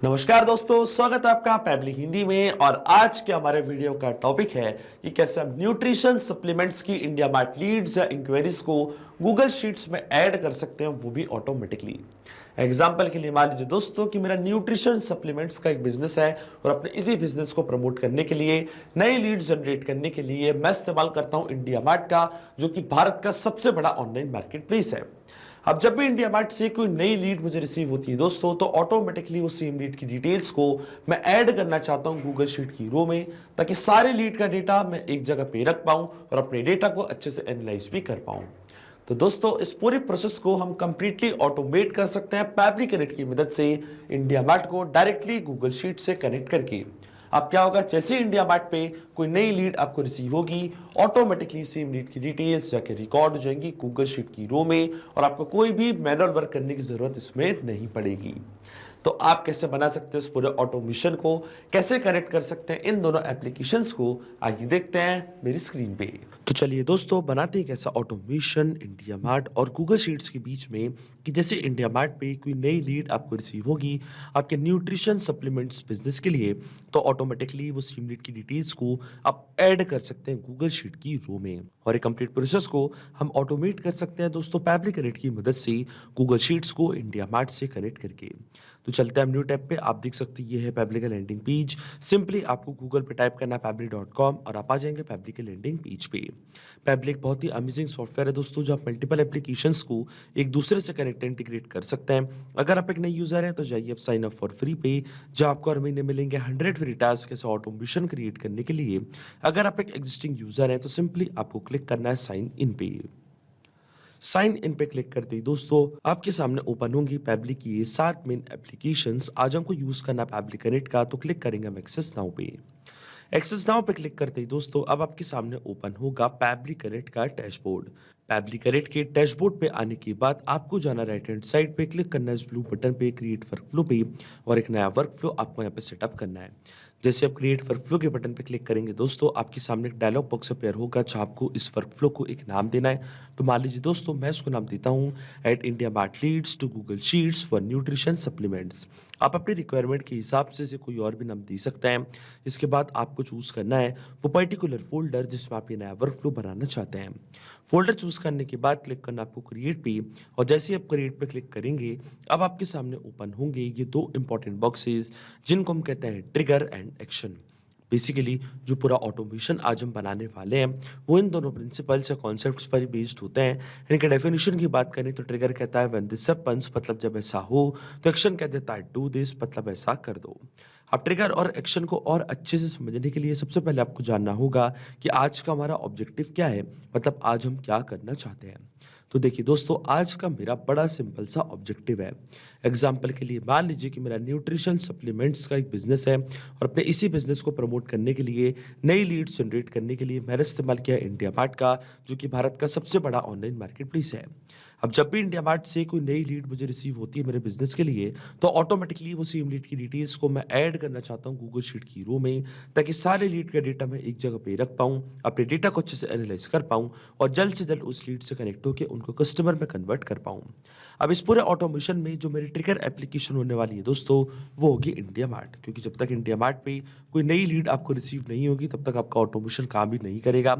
नमस्कार दोस्तों, स्वागत है आपका पैबली हिंदी में। और आज के हमारे वीडियो का टॉपिक है कि कैसे हम न्यूट्रिशन सप्लीमेंट्स की इंडिया मार्ट लीड्स या इंक्वायरीज को गूगल शीट्स में ऐड कर सकते हैं, वो भी ऑटोमेटिकली। एग्जाम्पल के लिए मान लीजिए दोस्तों कि मेरा न्यूट्रिशन सप्लीमेंट्स का एक बिजनेस है और अपने इसी बिजनेस को प्रमोट करने के लिए, नई लीड्स जनरेट करने के लिए मैं इस्तेमाल करता हूं इंडिया मार्ट का, जो कि भारत का सबसे बड़ा ऑनलाइन मार्केट प्लेस है। अब जब भी इंडिया मार्ट से कोई नई लीड मुझे रिसीव होती है दोस्तों, तो ऑटोमेटिकली वो सेम लीड की डिटेल्स को मैं ऐड करना चाहता हूं गूगल शीट की रो में, ताकि सारे लीड का डेटा मैं एक जगह पे रख पाऊं और अपने डेटा को अच्छे से एनालाइज भी कर पाऊं। तो दोस्तों, इस पूरे प्रोसेस को हम कंप्लीटली ऑटोमेट कर सकते हैं पैबली कनेक्ट की मदद से, इंडिया मार्ट को डायरेक्टली गूगल शीट से कनेक्ट करके। अब क्या होगा, जैसे इंडिया मार्ट पे कोई नई लीड आपको रिसीव होगी, ऑटोमेटिकली सेम लीड की डिटेल्स जाके रिकॉर्ड हो जाएंगी गूगल शीट की रो में और आपको कोई भी मैनुअल वर्क करने की जरूरत इसमें नहीं पड़ेगी। तो आप कैसे बना सकते हैं इस पूरे ऑटोमेशन को, कैसे कनेक्ट कर सकते हैं इन दोनों एप्लीकेशंस को, आइए देखते हैं मेरी स्क्रीन पे। तो चलिए दोस्तों, बनाते हैं कैसा ऑटोमेशन इंडिया मार्ट और गूगल शीट्स के बीच में, कि जैसे इंडिया मार्ट पे कोई नई लीड आपको रिसीव होगी आपके न्यूट्रिशन सप्लीमेंट्स बिजनेस के लिए, तो ऑटोमेटिकली वो सेम लीड की डिटेल्स को आप ऐड कर सकते हैं गूगल शीट की रो में। और एक कंप्लीट प्रोसेस को हम ऑटोमेट कर सकते हैं दोस्तों पैबली कनेक्ट की मदद से, गूगल शीट्स को इंडिया मार्ट से कनेक्ट करके। तो चलते हैं हम न्यू टैब पे। आप देख सकते हैं ये है पैबली का लैंडिंग पेज। सिंपली आपको गूगल पे टाइप करना है पैबली.com और आप आ जाएंगे पैबली के लैंडिंग पेज पे। पैबली एक बहुत ही अमेजिंग सॉफ्टवेयर है दोस्तों, जो आप मल्टीपल एप्लीकेशंस को एक दूसरे से कनेक्ट इंटीग्रेट कर सकते हैं। अगर आप एक नई यूजर हैं तो जाइए आप साइन अप फॉर फ्री पे, जहां आपको हर महीने मिलेंगे 100 फ्री टास्क ऐसे ऑटोमेशन क्रिएट करने के लिए। अगर आप एक एग्जिस्टिंग यूजर हैं तो सिंपली आपको क्लिक करना है साइन इन पे। साइन इन पे क्लिक करते ही दोस्तों आपके सामने ओपन होंगी पैबली की ये 7 मेन एप्लीकेशंस। आज हमको यूज करना पैबली कनेक्ट का, तो क्लिक करेंगे हम एक्सेस नाउ पे। एक्सेस नाउ पे क्लिक करते ही दोस्तों अब आपके सामने ओपन होगा पैबली कनेक्ट का डैशबोर्ड। पैबली कनेक्ट के डैशबोर्ड पे आने के बाद आपको जाना राइट हैंड साइड पे, क्लिक करना है इस ब्लू बटन पे क्रिएट वर्कफ्लो पे, और एक नया वर्कफ्लो आपको यहाँ पे सेटअप करना है। जैसे आप क्रिएट वर्कफ्लो के बटन पे क्लिक करेंगे दोस्तों, आपके सामने एक डायलॉग बॉक्स अपेयर होगा, जहाँ आपको इस वर्कफ्लो को एक नाम देना है। तो मान लीजिए दोस्तों मैं इसको नाम देता हूँ at India Mart leads to Google Sheets for nutrition supplements. आप अपनी रिक्वायरमेंट के हिसाब से इसे कोई और भी नाम दे सकते हैं। इसके बाद आपको चूज करना है वो पर्टिकुलर फोल्डर जिसमें आप ये नया वर्कफ्लो बनाना चाहते हैं। फोल्डर चूज करने के बाद क्लिक करना आपको क्रिएट पे, और जैसे ही आप क्रिएट पे क्लिक करेंगे अब आपके सामने ओपन होंगे ये 2 इंपॉर्टेंट बॉक्सेस, जिनको हम कहते हैं ट्रिगर एंड एक्शन। बेसिकली जो पूरा ऑटोमेशन आज हम बनाने वाले हैं वो इन दोनों प्रिंसिपल्स या कॉन्सेप्ट्स पर ही बेस्ड होते हैं। इनके डेफिनेशन की बात करें तो ट्रिगर कहता है व्हेन दिस हैपेंस, मतलब जब ऐसा हो। तो एक्शन कह देता है डू दिस, मतलब ऐसा कर दो। अब ट्रिगर और एक्शन को और अच्छे से समझने के लिए सबसे पहले आपको जानना होगा कि आज का हमारा ऑब्जेक्टिव क्या है, मतलब आज हम क्या करना चाहते हैं। तो देखिए दोस्तों, आज का मेरा बड़ा सिंपल सा ऑब्जेक्टिव है। एग्जाम्पल के लिए मान लीजिए कि मेरा न्यूट्रिशन सप्लीमेंट्स का एक बिजनेस है और अपने इसी बिजनेस को प्रमोट करने के लिए, नई लीड्स जनरेट करने के लिए मैंने इस्तेमाल किया इंडिया मार्ट का, जो कि भारत का सबसे बड़ा ऑनलाइन मार्केट प्लेस है। अब जब भी इंडिया मार्ट से कोई नई लीड मुझे रिसीव होती है मेरे बिजनेस के लिए, तो ऑटोमेटिकली वो सेम लीड की डिटेल्स को मैं ऐड करना चाहता हूँ गूगल शीट की रो में, ताकि सारे लीड का डेटा मैं एक जगह पे रख पाऊँ, अपने डेटा को अच्छे से एनालाइज कर पाऊँ और जल्द से जल्द उस लीड से कनेक्ट होकर उनको कस्टमर में कन्वर्ट कर पाऊँ। अब इस पूरे ऑटोमेशन में जो मेरी ट्रिगर एप्लीकेशन होने वाली है दोस्तों, वो होगी इंडिया मार्ट, क्योंकि जब तक इंडिया मार्ट पे कोई नई लीड आपको रिसीव नहीं होगी तब तक आपका ऑटोमेशन काम भी नहीं करेगा।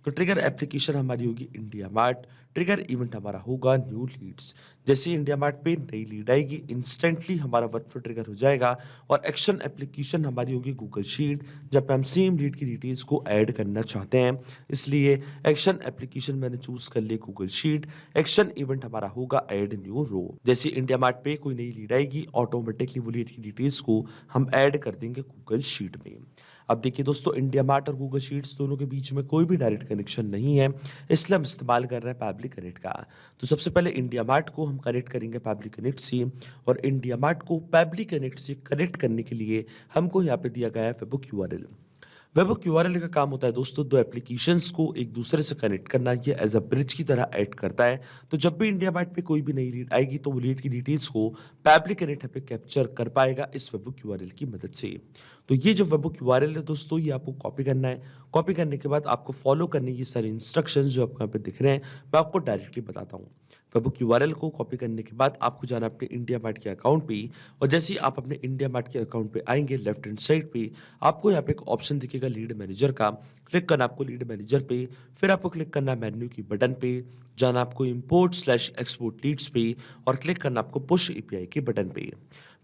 तो ट्रिगर एप्लीकेशन हमारी होगी इंडिया मार्ट, ट्रिगर इवेंट हमारा होगा न्यू लीड्स। जैसे इंडिया मार्ट पे नई लीड आएगी, इंस्टेंटली हमारा वर्कफ्लो ट्रिगर हो जाएगा। और एक्शन एप्लीकेशन हमारी होगी गूगल शीट, जब पे हम सेम लीड की डिटेल्स को ऐड करना चाहते हैं। इसलिए एक्शन एप्लीकेशन मैंने चूज कर लिया गूगल शीट। एक्शन इवेंट हमारा होगा ऐड न्यू रो। जैसे इंडिया मार्ट पे कोई नई लीड आएगी, ऑटोमेटिकली वो लीड की डिटेल्स को हम ऐड कर देंगे गूगल शीट में। अब देखिए दोस्तों, इंडिया मार्ट और गूगल शीट्स दोनों के बीच में कोई भी डायरेक्ट कनेक्शन नहीं है, इसलिए हम इस्तेमाल कर रहे हैं पैबली कनेक्ट का। तो सबसे पहले इंडिया मार्ट को हम कनेक्ट करेंगे पैबली कनेक्ट से, और इंडिया मार्ट को पैबली कनेक्ट से कनेक्ट करने के लिए हमको यहाँ पे दिया गया है वेबहुक यूआरएल। वेबहुक यूआरएल का काम होता है दोस्तों 2 एप्लीकेशंस को एक दूसरे से कनेक्ट करना, ये एज अ ब्रिज की तरह ऐड करता है। तो जब भी इंडिया मार्ट पे कोई भी नई लीड आएगी तो वो लीड की डिटेल्स को पैबली कनेक्ट पे कैप्चर कर पाएगा इस वेबहुक यूआरएल की मदद से। तो ये जो वेबहुक यूआरएल है दोस्तों, ये आपको कॉपी करना है। कॉपी करने के बाद आपको फॉलो करने ये सारे इंस्ट्रक्शंस जो आपको यहाँ पे दिख रहे हैं, मैं आपको डायरेक्टली बताता हूँ। वेबबुक यूआरएल को कॉपी करने के बाद आपको जाना अपने इंडिया मार्ट के अकाउंट पे, और जैसे ही आप अपने इंडिया मार्ट के अकाउंट पे आएंगे लेफ्ट हैंड साइड पे आपको यहाँ पे एक ऑप्शन दिखेगा लीड मैनेजर का। क्लिक करना आपको लीड मैनेजर पे, फिर आपको क्लिक करना मेन्यू की बटन पे, जाना आपको इंपोर्ट स्लैश एक्सपोर्ट लीड्स पे और क्लिक करना आपको पुश एपीआई के बटन पे।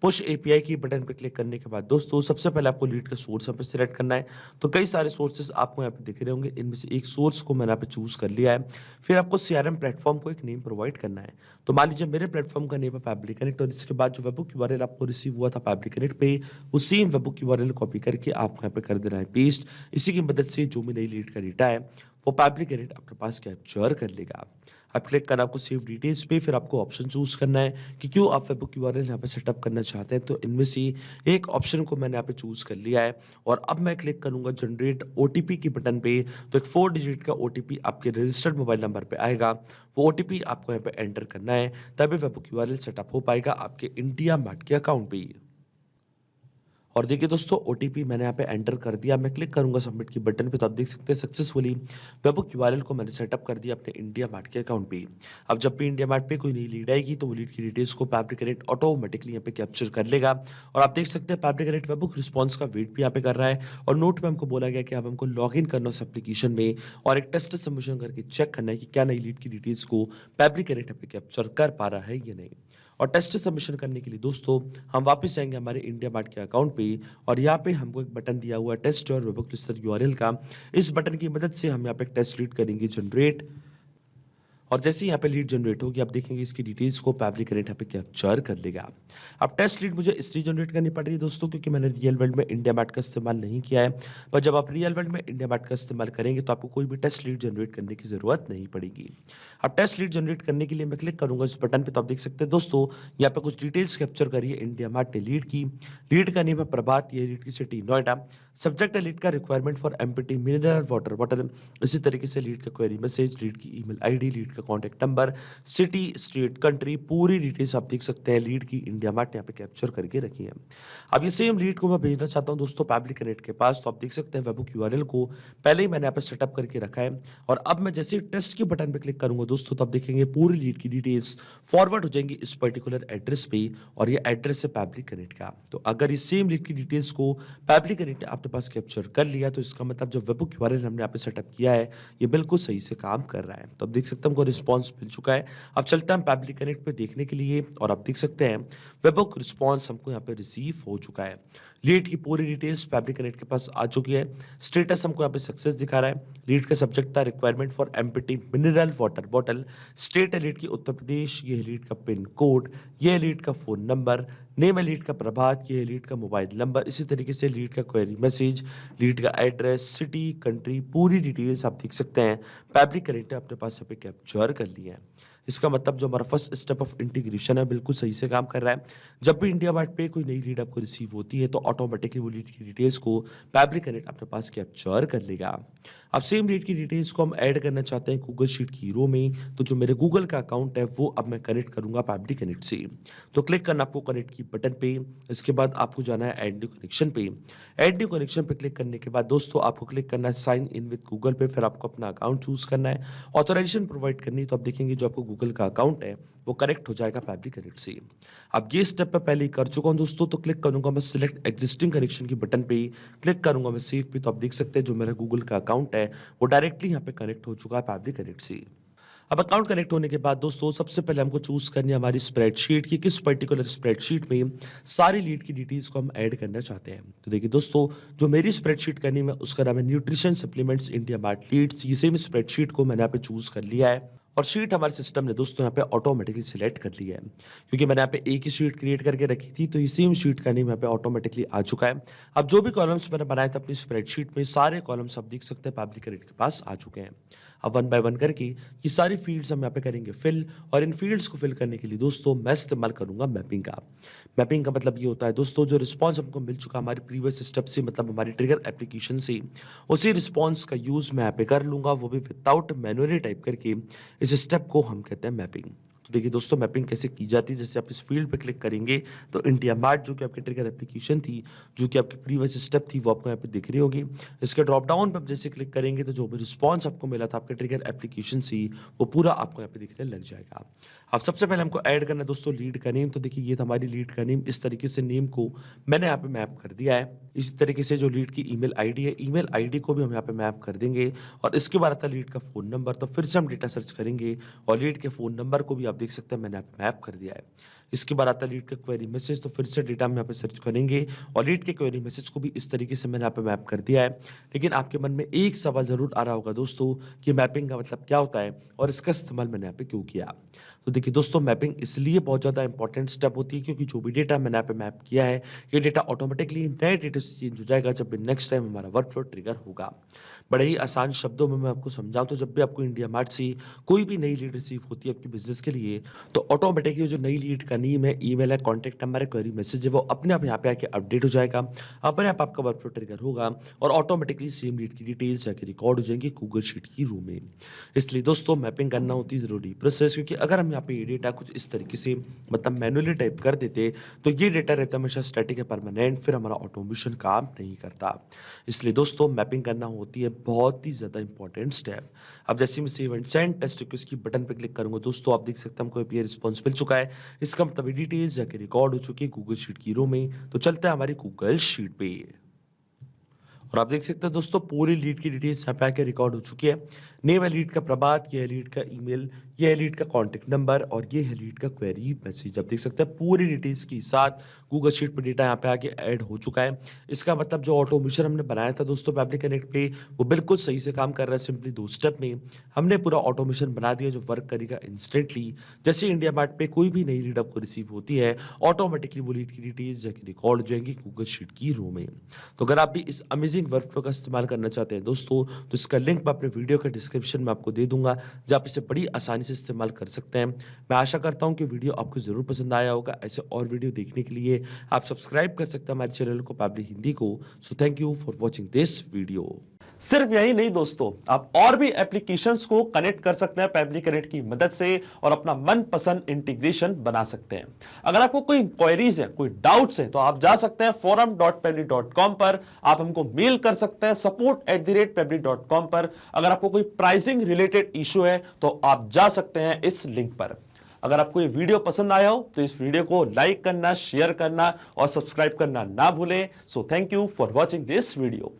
पुश एपीआई की बटन पे क्लिक करने के बाद दोस्तों सबसे पहले आपको लीड का सोर्स यहाँ पे सिलेक्ट करना है। तो कई सारे सोर्सेज आपको यहाँ पे दिख रहे होंगे, इनमें से एक सोर्स को मैंने यहाँ पे चूज कर लिया है। फिर आपको सीआरएम प्लेटफॉर्म को एक नेम प्रोवाइड करना है। तो मान लीजिए मेरे प्लेटफॉर्म का नेम है फैब्रिक कनेक्ट, और इसके बाद जो वेबबुक यूआरएल आपको रिसीव हुआ था फैब्रिक कनेक्ट पे, उसी वेबबुक यूआरएल कॉपी करके आपको यहाँ पे कर देना है पेस्ट। इसी की मदद से जो भी नई लीड का डेटा है वो फैब्रिक कनेक्ट अपने पास कैप्चर कर लेगा। अब क्लिक करना आपको सेव डिटेल्स पे, फिर आपको ऑप्शन चूज करना है कि क्यों आप वेबबुक यूआरएल यहाँ पे सेटअप करना चाहते हैं। तो इनमें से एक ऑप्शन को मैंने यहाँ पे चूज कर लिया है, और अब मैं क्लिक करूंगा जनरेट ओटीपी की बटन पे। तो एक 4 डिजिट का ओटीपी आपके रजिस्टर्ड मोबाइल नंबर पे आएगा। वो ओटीपी आपको यहाँ पे एंटर करना है, तभी वेबबुक यूआरएल सेटअप हो पाएगा आपके इंडिया मार्ट के अकाउंट पे। और देखिए दोस्तों ओटीपी मैंने यहाँ पे एंटर कर दिया। मैं क्लिक करूंगा सबमिट की बटन पे, तो आप देख सकते हैं सक्सेसफुली वेबबुक यूआरएल को मैंने सेटअप कर दिया अपने इंडिया मार्ट के अकाउंट पे। अब जब भी इंडिया मार्ट पे कोई नई लीड आएगी तो वो लीड की डिटेल्स को फैब्रिक कनेक्ट ऑटोमेटिकली यहाँ पे कैप्चर कर लेगा। और आप देख सकते हैं फैब्रिक कनेक्ट वेबबुक रिस्पॉन्स का वेट भी यहाँ पे कर रहा है, और नोट में हमको बोला गया कि अब हमको लॉग इन करना उस एप्लीकेशन में और एक टेस्ट सबमिशन करके चेक करना है कि क्या नई लीड की डिटेल्स को फैब्रिक कनेक्ट यहाँ पे कैप्चर कर पा रहा है या नहीं। और टेस्ट सबमिशन करने के लिए दोस्तों हम वापस जाएंगे हमारे इंडिया मार्ट के अकाउंट पे, और यहाँ पे हमको एक बटन दिया हुआ है टेस्ट और वेबबुक लिस्टर यूआरएल का। इस बटन की मदद से हम यहाँ पे एक टेस्ट लीड करेंगे जनरेट, और जैसे ही यहाँ पे लीड जनरेट होगी आप देखेंगे इसकी डिटेल्स को फैब्रिक कनेक्ट यहाँ पे कैप्चर कर लेगा। अब टेस्ट लीड मुझे इसलिए जनरेट करनी पड़ रही है दोस्तों क्योंकि मैंने रियल वर्ल्ड में इंडिया मार्ट का इस्तेमाल नहीं किया है, पर जब आप रियल वर्ल्ड में इंडिया मार्ट का इस्तेमाल करेंगे तो आपको कोई भी टेस्ट लीड जनरेट करने की जरूरत नहीं पड़ेगी। अब टेस्ट लीड जनरेट करने के लिए मैं क्लिक करूंगा इस बटन पे, तो आप देख सकते हैं दोस्तों यहाँ पे कुछ डिटेल्स कैप्चर करिए इंडिया मार्ट ने लीड की। लीड का नेम है प्रभात, ये लीड की सिटी नोएडा। सब्जेक्ट है लीड का requirement for empty mineral water bottle. इसी तरीके से लीड का क्वेरी मैसेज, लीड की ईमेल आईडी, लीड का contact number, city state country, पूरी डिटेल्स आप देख सकते हैं लीड की इंडिया मार्ट ने यहाँ पे कैप्चर करके रखी है। अब ये सेम लीड को मैं भेजना चाहता हूँ दोस्तों फैब्रिक कनेक्ट के पास, तो आप देख सकते हैं वेबबुक यूआरएल को पहले ही मैंने यहाँ पे सेटअप करके रखा है, और अब मैं जैसे टेस्ट के बटन पे क्लिक करूंगा दोस्तों तो आप देखेंगे पूरी लीड की डिटेल्स फॉरवर्ड हो जाएंगी इस पर्टिकुलर एड्रेस पे, और ये एड्रेस है फैब्रिक कनेक्ट का। तो अगर इस सेम लीड की डिटेल्स को फैब्रिक कनेक्ट ने अपने पास कैप्चर कर लिया तो इसका मतलब जो वेबबुक यूआरएल हमने यहाँ पे सेटअप किया है ये बिल्कुल सही से काम कर रहा है। तो अब देख सकते हैं हमको रिस्पॉन्स मिल चुका है। अब चलते हैं हम फैब्रिक कनेक्ट पे देखने के लिए, और आप देख सकते हैं वेबबुक रिस्पॉन्स हमको यहाँ पे रिसीव हो चुका है। लीड की पूरी डिटेल्स फैब्रिक कनेक्ट के पास आ चुकी है। स्टेटस हमको यहाँ पे सक्सेस दिखा रहा है। लीड का सब्जेक्ट था requirement for empty mineral water bottle. State है लीड की उत्तर प्रदेश, ये है लीड का पिन कोड, ये है लीड का फोन नंबर, नेम है लीड का प्रभात, ये है लीड का मोबाइल नंबर। इसी तरीके से लीड का क्वेरी मैसेज, लीड का एड्रेस, सिटी, कंट्री, पूरी डिटेल्स आप देख सकते हैं फैब्रिक कनेक्ट ने अपने पास यहाँ पे कैप्चर कर लिया है। इसका मतलब जो हमारा फर्स्ट स्टेप ऑफ इंटीग्रेशन है बिल्कुल सही से काम कर रहा है। जब भी इंडिया मार्ट पे कोई नई लीड आपको रिसीव होती है तो ऑटोमेटिकली वो लीड की डिटेल्स को फैब्रिक कनेक्ट अपने पास कैप्चर कर लेगा। अब सेम लीड की डिटेल्स को हम ऐड करना चाहते हैं गूगल शीट की रो में, तो जो मेरे गूगल का अकाउंट है वो अब मैं कनेक्ट करूंगा फैब्रिक कनेक्ट से। तो क्लिक करना आपको कनेक्ट की बटन पे, इसके बाद आपको जाना है ऐड न्यू कनेक्शन पे। ऐड न्यू कनेक्शन पे क्लिक करने के बाद दोस्तों आपको क्लिक करना है साइन इन विद गूगल पे, फिर आपको अपना अकाउंट चूज करना है, ऑथराइजेशन प्रोवाइड करनी है। तो आप देखेंगे जो आपको गूगल का अकाउंट है वो कनेक्ट हो जाएगा फैब्रिक कनेक्ट से। अब ये स्टेप मैं पहले ही कर चुका हूं दोस्तों, तो क्लिक करूंगा मैं सिलेक्ट एग्जिस्टिंग कनेक्शन की बटन पे, क्लिक करूंगा मैं सेव पे। तो आप देख सकते हैं जो मेरा गूगल का अकाउंट है वो डायरेक्टली यहाँ पे कनेक्ट हो चुका है फैब्रिक कनेक्ट से। अब अकाउंट कनेक्ट होने के बाद दोस्तों सबसे पहले हमको चूज करनी है हमारी स्प्रेडशीट की, किस पर्टिकुलर स्प्रेडशीट में सारी लीड की डिटेल्स को हम ऐड करना चाहते हैं। तो देखिए दोस्तों जो मेरी स्प्रेडशीट करनी है उसका नाम है nutrition supplements India Mart leads. ये सेम स्प्रेडशीट को मैंने यहाँ पे चूज कर लिया है, और शीट हमारे सिस्टम ने दोस्तों यहाँ पे ऑटोमेटिकली सिलेक्ट कर लिया है, क्योंकि मैंने यहाँ पे एक ही शीट क्रिएट करके रखी थी। तो ये सेम शीट का नेम यहाँ पे ऑटोमेटिकली आ चुका है। अब जो भी कॉलम्स मैंने बनाए थे अपनी स्प्रेडशीट में सारे कॉलम्स आप देख सकते हैं फैब्रिक कनेक्ट के पास आ चुके हैं। अब वन बाय वन करके ये सारी फील्ड्स हम यहाँ पे करेंगे फिल, और इन फील्ड्स को फिल करने के लिए दोस्तों मैं इस्तेमाल करूंगा मैपिंग का। मैपिंग का मतलब ये होता है दोस्तों जो रिस्पॉन्स हमको मिल चुका हमारे प्रीवियस स्टेप से, मतलब हमारी ट्रिगर एप्लीकेशन से, उसी रिस्पॉन्स का यूज मैं यहाँ पे कर लूंगा, वो भी विदाउट मैनुअली टाइप करके। इस स्टेप को हम कहते हैं मैपिंग। तो देखिए दोस्तों मैपिंग कैसे की जाती है, जैसे आप इस फील्ड पे क्लिक करेंगे तो इंडिया मार्ट जो कि आपकी ट्रिगर एप्लीकेशन थी, जो कि आपकी प्रीवियस स्टेप थी, वो आपको यहाँ पे दिख रही होगी। इसके ड्रॉप डाउन पे आप जैसे क्लिक करेंगे तो जो भी रिस्पॉन्स आपको मिला था आपके ट्रिगर एप्लीकेशन से, वो पूरा आपको यहाँ पे दिखने लग जाएगा। अब सबसे पहले हमको ऐड करना है दोस्तों लीड का नेम। तो देखिए ये था हमारी लीड का नेम, इस तरीके से नेम को मैंने यहाँ पे मैप कर दिया है। इसी तरीके से जो लीड की ईमेल आईडी है, ईमेल आईडी को भी हम यहाँ पे मैप कर देंगे। और इसके बाद आता है लीड का फ़ोन नंबर, तो फिर से हम डेटा सर्च करेंगे और लीड के फ़ोन नंबर को भी आप देख सकते हैं मैंने यहाँ पे मैप कर दिया है। इसके बाद आता है लीड का क्वेरी मैसेज, तो फिर से डेटा हम यहाँ पे सर्च करेंगे और लीड के क्वेरी मैसेज को भी इस तरीके से मैंने यहाँ पे मैप कर दिया है। लेकिन आपके मन में एक सवाल ज़रूर आ रहा होगा दोस्तों कि मैपिंग का मतलब क्या होता है और इसका इस्तेमाल मैंने यहाँ पे क्यों किया। तो देखिए दोस्तों मैपिंग इसलिए बहुत ज़्यादा इंपॉर्टेंट स्टेप होती है क्योंकि जो भी डेटा मैंने यहाँ पे मैप किया है, ये डेटा ऑटोमेटिकली नए डेटा से चेंज हो जाएगा जब भी नेक्स्ट टाइम हमारा वर्कफ्लो ट्रिगर होगा। बड़े ही आसान शब्दों में मैं आपको समझाऊं तो जब भी आपको इंडिया मार्ट से कोई भी नई लीड रिसीव होती है आपके बिजनेस के लिए, तो ऑटोमेटिकली जो नई लीड का नेम है, ईमेल है, कॉन्टैक्ट नंबर है, क्वेरी मैसेज है, वो अपने आप यहाँ पे आके अपडेट हो जाएगा। अपने आप आपका वर्कफ्लो ट्रिगर होगा और ऑटोमेटिकली सेम लीड की डिटेल्स जाके रिकॉर्ड हो जाएंगी गूगल शीट की रो में। इसलिए दोस्तों मैपिंग करना होती है ज़रूरी प्रोसेस, क्योंकि अगर हम यहाँ पे ये डेटा कुछ इस तरीके से मतलब मैनुअली टाइप कर देते तो ये डेटा रहता हमेशा स्टैटिक है, परमानेंट, फिर हमारा ऑटोमेशन काम नहीं करता। इसलिए दोस्तों मैपिंग करना होती है बहुत ही ज़्यादा इंपॉर्टेंट स्टेप। अब जैसे मैं save and send test request की बटन पे क्लिक करूंगा दोस्तों, आप देख सकते हैं हमको ये रिस्पॉन्स मिल चुका है। इसका मतलब डिटेल्स जाके रिकॉर्ड हो चुकी है गूगल शीट की रो में। तो चलते हैं हमारी गूगल शीट पे और आप देख सकते हैं दोस्तों पूरी लीड की डिटेल्स यहाँ पे आके रिकॉर्ड हो चुकी है। नेम है लीड का प्रभात, ये है लीड का ईमेल, ये है लीड का कॉन्टैक्ट नंबर और ये है लीड का क्वेरी मैसेज। आप देख सकते हैं पूरी डिटेल्स के साथ गूगल शीट पर डेटा यहाँ पे आके ऐड हो चुका है। इसका मतलब जो ऑटोमेशन हमने बनाया था दोस्तों पैब्लिक कनेक्ट पे, वो बिल्कुल सही से काम कर रहा है। सिंपली 2 स्टेप में हमने पूरा ऑटोमेशन बना दिया जो वर्क करेगा इंस्टेंटली। जैसे इंडिया मार्ट पे कोई भी नई लीड आपको रिसीव होती है, ऑटोमेटिकली वो लीड की डिटेल्स जाके रिकॉर्ड हो जाएंगी गूगल शीट की रो में। तो अगर आप भी इस अमेजिंग वर्कफ्लो का इस्तेमाल करना चाहते हैं दोस्तों, तो इसका लिंक मैं अपने वीडियो के डिस्क्रिप्शन में आपको दे दूंगा, जहाँ आप इसे बड़ी आसानी से इस्तेमाल कर सकते हैं। मैं आशा करता हूं कि वीडियो आपको जरूर पसंद आया होगा। ऐसे और वीडियो देखने के लिए आप सब्सक्राइब कर सकते हैं हमारे चैनल को पैब्लिक हिंदी को। So thank you for watching this video. सिर्फ यही नहीं दोस्तों, आप और भी एप्लीकेशंस को कनेक्ट कर सकते हैं पैब्लिक कनेक्ट की मदद से और अपना मनपसंद इंटीग्रेशन बना सकते हैं। अगर आपको कोई क्वेरीज है, कोई डाउट्स है, तो आप जा सकते हैं forum.pebble.com पर, आप हमको मेल कर सकते हैं support@pebble.com पर। अगर आपको कोई प्राइसिंग रिलेटेड इशू है तो आप जा सकते हैं इस लिंक पर। अगर आपको ये वीडियो पसंद आया हो तो इस वीडियो को लाइक करना, शेयर करना और सब्सक्राइब करना ना भूलें। So thank you for watching this video.